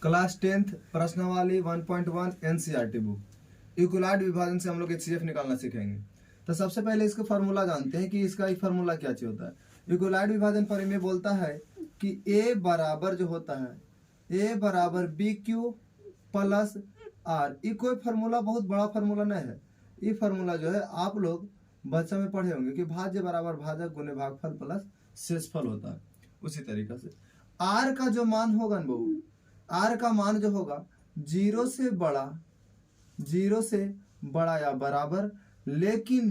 Class 10th प्रश्नावली 1.1 NCERT book इक्विलाइड विभाजन से हम लोग एचसीएफ निकालना सीखेंगे। तो सबसे पहले इसका फार्मूला जानते हैं कि इसका फार्मूला क्या चीज होता है। इक्विलाइड विभाजन पर में बोलता है कि ए बराबर जो होता है ए बराबर बी क्यू प्लस आर। ये कोई फार्मूला बहुत बड़ा फार्मूला नहीं है। ये फार्मूला जो है आप लोग बच्चा में पढ़े होंगे कि भाज्य बराबर भाजक गुने भागफल प्लस शेषफल होता है। उसी तरीके से आर का जो मान होगा ना बहू, आर का मान जो होगा जीरो से बड़ा या बराबर लेकिन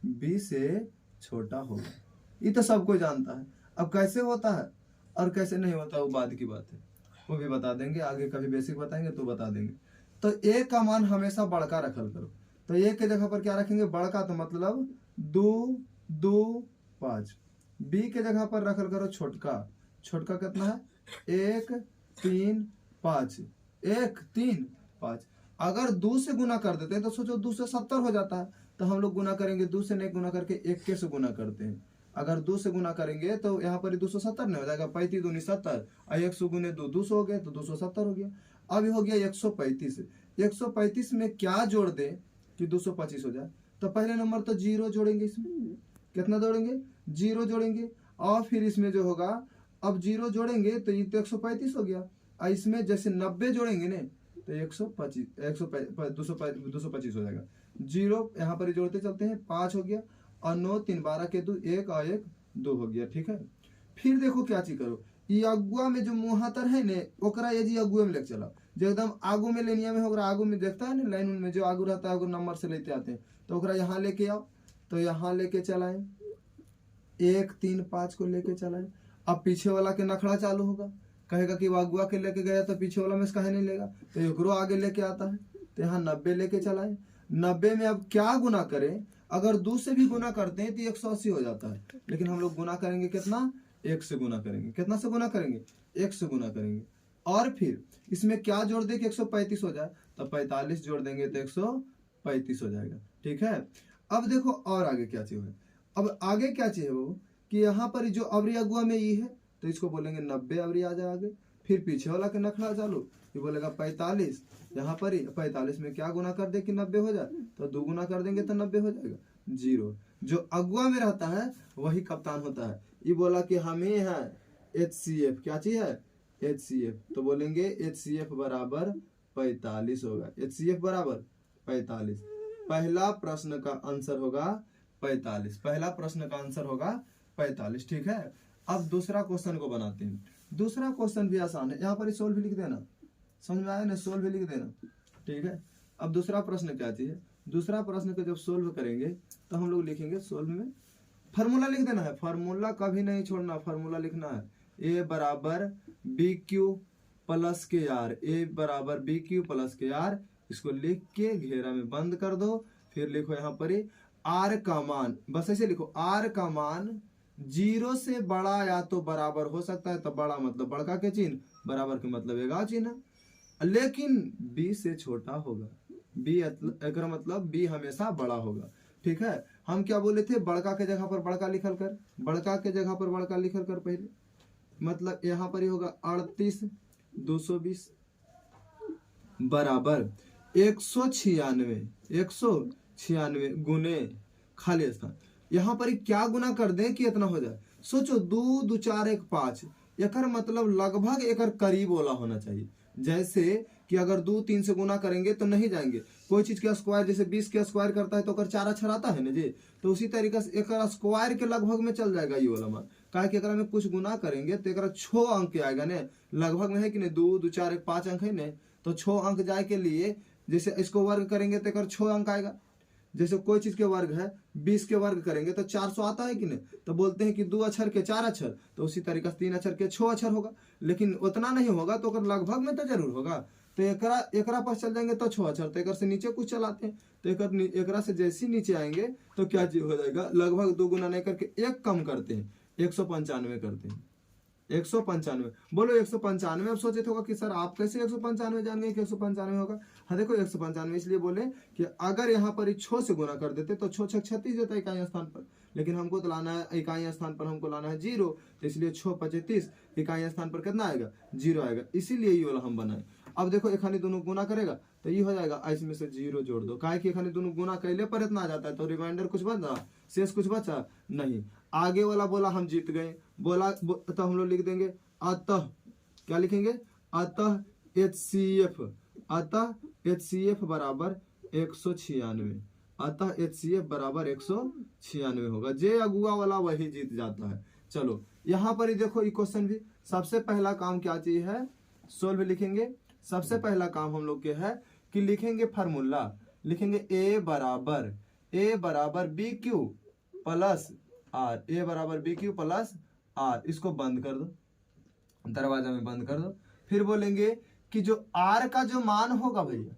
बी से छोटा होगा। ये तो सब कोई जानता है। अब कैसे होता है और कैसे नहीं होता वो बाद की बात है, वो भी बता देंगे आगे, कभी बेसिक बताएंगे तो बता देंगे। तो ए का मान हमेशा बड़का रखल करो। तो ए के जगह पर क्या रखेंगे बड़का, तो मतलब 2 2 5। बी के जगह पर रखल करो छोटका। छोटका कितना है 1 3 5 1 3 5। अगर 2 से गुना कर देते हैं तो सोचो 2 से 70 हो जाता है। तो हम लोग गुना करेंगे 2 से नहीं गुना करके 1 के से गुना करते हैं। अगर 2 से गुना करेंगे तो यहाँ पर 270 नहीं हो जाएगा, 35 दूनी 70 और 100 गुने 2 200 हो गया, तो 270 हो गया। अब हो गया 135। 135 में क्या जोड़ दे कि 225 हो जाए। तो पहले नंबर तो जीरो जोड़ेंगे, इसमें कितना जोड़ेंगे जीरो जोड़ेंगे, और फिर इसमें जो होगा अब जीरो जोड़ेंगे तो ये तो 135 हो गया। और इसमें जैसे 90 जोड़ेंगे ने तो 225 हो जाएगा। जीरो यहाँ पर जोड़ते चलते हैं, 5 हो गया और 9 3 12 के 2 1 और 1 2 हो गया। ठीक है, फिर देखो क्या चीज करो, ये अगुआ में जो मुहातर है ने ओकरा ये जी अगुआ में लेके चला। जो एकदम आगू में लेनिया में होगा, आगू में देखता है ना लाइन में जो आगू रहता है वो नंबर से लेते आते हैं, तो ओकरा यहाँ लेके आओ। तो यहाँ लेके चलाए 1 3 5 को लेके चलाए। अब पीछे वाला के नखड़ा चालू होगा, कहेगा कि वो अगुआ के लेके गया तो पीछे वाला में से कहे नहीं लेगा, तो एकरो आगे लेके आता है। तो यहाँ 90 लेके चलाए। 90 में अब क्या गुना करें, अगर 2 से भी गुना करते हैं तो 180 हो जाता है, लेकिन हम लोग गुना करेंगे कितना 1 से गुना करेंगे। कितना से गुना करेंगे 1 से गुना करेंगे। और फिर इसमें क्या जोड़ दे कि 135 हो जाए, तो 45 जोड़ देंगे तो 135 हो जाएगा। ठीक है, अब देखो और आगे क्या चाहिए। अब आगे क्या चाहिए वो कि यहाँ पर जो अवरी अगुआ में ये है तो इसको बोलेंगे 90 अवरी आ जाए आगे। फिर पीछे वाला के नखड़ा चालू, ये बोलेगा 45। यहाँ पर ही 45 में क्या गुना कर दे कि 90 हो जाए, तो 2 गुना कर देंगे तो 90 हो जाएगा। जीरो जो अगुआ में रहता है वही कप्तान होता है। ये बोला कि हमें है HCF, क्या चीज है HCF, तो बोलेंगे HCF बराबर 45 होगा। HCF बराबर 45। पहला प्रश्न का आंसर होगा 45। पहला प्रश्न का आंसर होगा 45। ठीक है, अब दूसरा क्वेश्चन को बनाते हैं। दूसरा क्वेश्चन भी आसान है, यहाँ पर सोल्व भी लिख देना, समझ में आया ना, सोल्व भी लिख देना। ठीक है, अब दूसरा प्रश्न क्या चाहिए, दूसरा प्रश्न को जब सोल्व करेंगे तो हम लोग लिखेंगे सोल्व में फार्मूला लिख देना है। फार्मूला कभी नहीं छोड़ना, फार्मूला लिखना है। ए बराबर बी क्यू प्लस के आर, ए बराबर बी क्यू प्लस के आर। इसको लिख के घेरा में बंद कर दो। फिर लिखो यहाँ पर आर का मान, बस ऐसे लिखो, आर का मान 0 से बड़ा या तो बराबर हो सकता है, तो बड़ा मतलब बड़का के चिन्ह, बराबर के मतलब एगा चिन्ह, लेकिन b से छोटा होगा। b एक मतलब b हमेशा बड़ा होगा। ठीक है, हम क्या बोले थे, बड़का के जगह पर बड़का लिखल कर, बड़का के जगह पर बड़का लिखल कर पहले, मतलब यहाँ पर ही होगा 38 220 बराबर 196 गुने खाली स्थान। यहाँ पर क्या गुना कर दे कि इतना हो जाए। सोचो 2 2 4 1 5, एक मतलब लगभग एक करीब वाला होना चाहिए। जैसे कि अगर 2 3 से गुना करेंगे तो नहीं जाएंगे। कोई चीज के स्क्वायर जैसे 20 के स्क्वायर करता है तो अगर 4 अक्षर आता है ना जी, तो उसी तरीके से एक स्क्वायर के लगभग में चल जाएगा ये वाला मान। काहे कि अगर में कुछ गुना करेंगे तो एक 6 अंक आएगा ने, लगभग में है कि नहीं, 2 2 4 1 5 अंक है ने, तो 6 अंक जाए के लिए जैसे इसको वर्ग करेंगे तो एक 6 अंक आएगा। जैसे कोई चीज के वर्ग है 20 के वर्ग करेंगे तो 400 आता है कि नहीं, तो बोलते हैं कि 2 अक्षर के 4 अक्षर, तो उसी तरीके से 3 अक्षर के 6 अक्षर होगा। लेकिन उतना नहीं होगा तो अगर लगभग में तो जरूर होगा। तो एकरा पर चल जाएंगे तो 6 अक्षर, तो एक से नीचे कुछ चलाते हैं, तो एकरा से जैसे नीचे आएंगे तो क्या चीज हो जाएगा, लगभग 2 गुना नहीं करके 1 कम करते हैं, 195 करते हैं। 195 बोलो 195। अब सोचे होगा कि सर आप कैसे 195 जान गए कि 195 होगा। हाँ देखो 195 इसलिए बोले कि अगर यहाँ पर 6 से गुना कर देते तो 6 6 36 देता है इकाई स्थान पर, लेकिन हमको तो लाना है इकाई स्थान पर, हमको लाना है 0, तो इसलिए 6 5 30, इकाई स्थान पर कितना आएगा 0 आएगा, इसीलिए ये वाला हम बनाए। अब देखो एखानी दोनों गुना करेगा तो ये हो जाएगा, इसमें से 0 जोड़ दो, काहे कि एखानी दोनों गुना कैले पर इतना आ जाता है, तो रिमाइंडर कुछ बचा, शेष कुछ बचा नहीं। आगे वाला बोला हम जीत गए, तो हम लोग लिख देंगे अतः, क्या लिखेंगे, अतः HCF, अतः HCF बराबर 196, अतः HCF बराबर 196 होगा। जे अगुआ वाला वही जीत जाता है। चलो यहाँ पर ही देखो ये क्वेश्चन भी, सबसे पहला काम क्या चाहिए है, सोल्व लिखेंगे। सबसे पहला काम हम लोग के है कि लिखेंगे फार्मूला, लिखेंगे A बराबर BQ प्लस R, A बराबर BQ प्लस R, इसको बंद कर दो, दरवाजा में बंद कर दो। फिर बोलेंगे कि जो R का जो मान होगा भैया,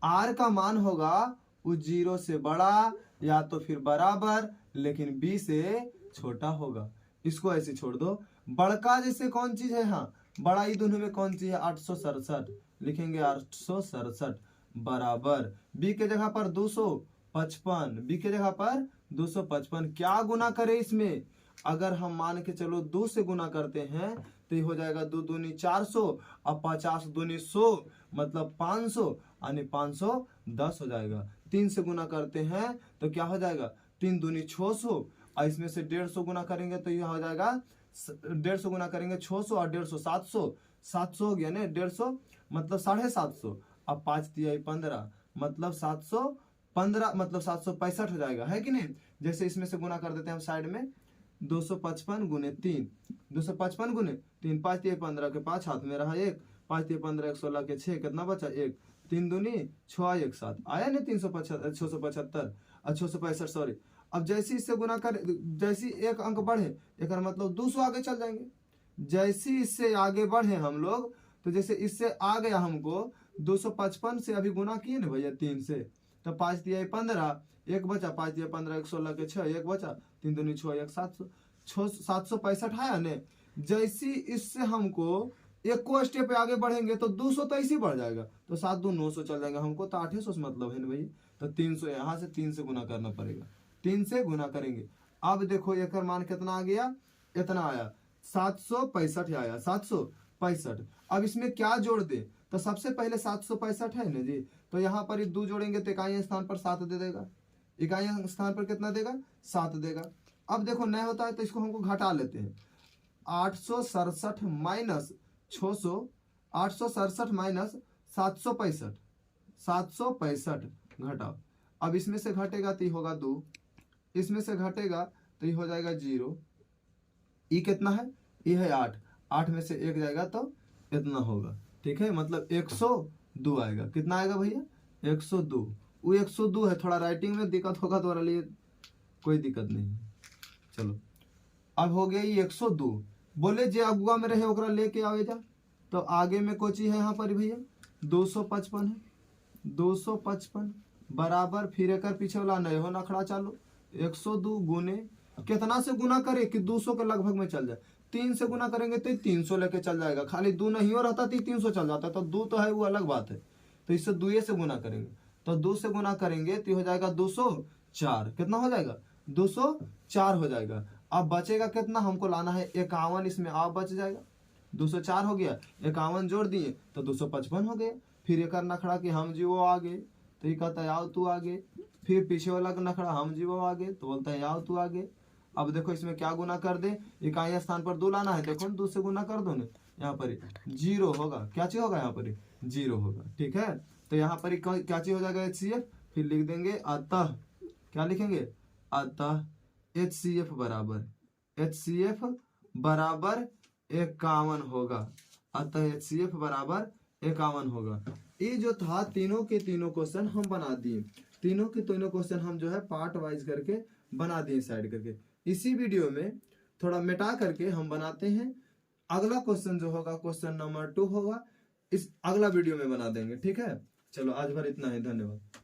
R का मान होगा वो 0 से बड़ा या तो फिर बराबर, लेकिन B से छोटा होगा। इसको ऐसे छोड़ दो। बड़का जैसे कौन चीज है, हाँ बड़ा ही दोनों में कौन चीज है, 867, लिखेंगे 867 बराबर B के जगह पर 255, B के जगह पर 255। क्या गुना करे इसमें, अगर हम मान के चलो 2 से गुना करते हैं तो ये हो जाएगा 2 दूनी 400, अब 50 दूनी 100 मतलब 500, यानी 510 हो जाएगा। 3 से गुना करते हैं तो क्या हो जाएगा, 3 दूनी 600, और इसमें से 150 गुना करेंगे तो यह हो जाएगा 150 गुना करेंगे 600 और 150 700, 700 हो गया ना, 150 मतलब 750, अब 5 तिहाई 15 मतलब 715 मतलब 765 हो जाएगा, है कि नहीं। जैसे इसमें से गुना कर देते हैं हम साइड में, 255 गुने 3, 255 गुने 3, 5 तिहाई 15 के 5 हाथ में रहा 1, 5 तिहाई 15 16 के 6, कितना बचा 1, 3 दूनी 6 1 7 आया ना 675 665 सॉरी। अब जैसे इससे गुना कर, जैसी एक अंक बढ़े एक मतलब 200 आगे चल जाएंगे। जैसी इससे आगे बढ़े हम लोग, तो जैसे इससे आ गया हमको 255 से अभी गुना किए ना भैया 3 से, तो 5 तिहाई 15, 1 बचा, 5 तिहाई 15 16 के 6, 1 बचा, 3 दूनी 6 1 765 आया ने। जैसी इससे हमको एक को स्टेप आगे बढ़ेंगे तो 200 तो ऐसे बढ़ जाएगा, तो 7 2 900 चल जाएगा, हमको तो 800 से मतलब है ना भाई, तो 300 यहाँ से 3 से गुना करना पड़ेगा, 3 से गुना करेंगे। अब देखो एक मान कितना आ गया, इतना आया 765 आया, 765। अब इसमें क्या जोड़ दे, तो सबसे पहले 765 है ना जी, तो यहाँ पर 2 जोड़ेंगे तो इकाई स्थान पर 7 दे देगा, इकाई स्थान पर कितना देगा 7 देगा। अब देखो नहीं होता है तो इसको हमको घटा लेते हैं, 867 माइनस 600, 867 माइनस 765, 765 घटाओ। अब इसमें से घटेगा तो ये होगा 2, इसमें से घटेगा तो ये हो जाएगा 0, ये कितना है, ये है 8, 8 में से 1 जाएगा तो इतना होगा, ठीक है, मतलब 102 आएगा। कितना आएगा भैया 102, वो 102 है, थोड़ा राइटिंग में दिक्कत होगा तुम्हारे लिए, कोई दिक्कत नहीं। चलो अब हो गया ये 102, बोले जे अगुआ में रहे ओकरा लेके आवे जा, तो आगे में कोची है यहाँ पर भैया 255 है, 255 बराबर, फिर एक पीछे वाला नहीं हो नखड़ा चालू, 102 गुने कितना से गुना करे कि 200 के लगभग में चल जाए, 3 से गुना करेंगे तो 300 लेके चल जाएगा, खाली 2 नहीं हो रहता तो 300 चल जाता, तो 2 तो है वो अलग बात है, तो इससे 2 से गुना करेंगे, तो 2 से गुना करेंगे तो हो जाएगा 204, कितना हो जाएगा 204 हो जाएगा। अब बचेगा कितना, हमको लाना है 51, इसमें आप बच जाएगा, 204 हो गया, 51 जोड़ दिए तो 255 हो गया। फिर एक नखड़ा कि हम जी वो आगे, तो ये कहता है आओ तू आगे, फिर पीछे वाला नखड़ा हम जी वो आगे, तो बोलता है आओ तू आगे। अब देखो इसमें क्या गुना कर दे, इकाई स्थान पर 2 लाना है, देखो 2 से गुना कर दो ना, यहाँ पर 0 होगा, क्या चीज होगा यहाँ पर 0 होगा, ठीक है। तो यहाँ पर क्या चीज हो जाएगा HCF, फिर लिख देंगे अतः, क्या लिखेंगे अतः HCF बराबर 51 होगा, अतः HCF बराबर 51 होगा। ये जो था तीनों के तीनों क्वेश्चन हम बना दिए, तीनों के तीनों क्वेश्चन हम जो है पार्ट वाइज करके बना दिए साइड करके। इसी वीडियो में थोड़ा मिटा करके हम बनाते हैं, अगला क्वेश्चन जो होगा क्वेश्चन नंबर 2 होगा, इस अगला वीडियो में बना देंगे, ठीक है। चलो आज भर इतना ही, धन्यवाद।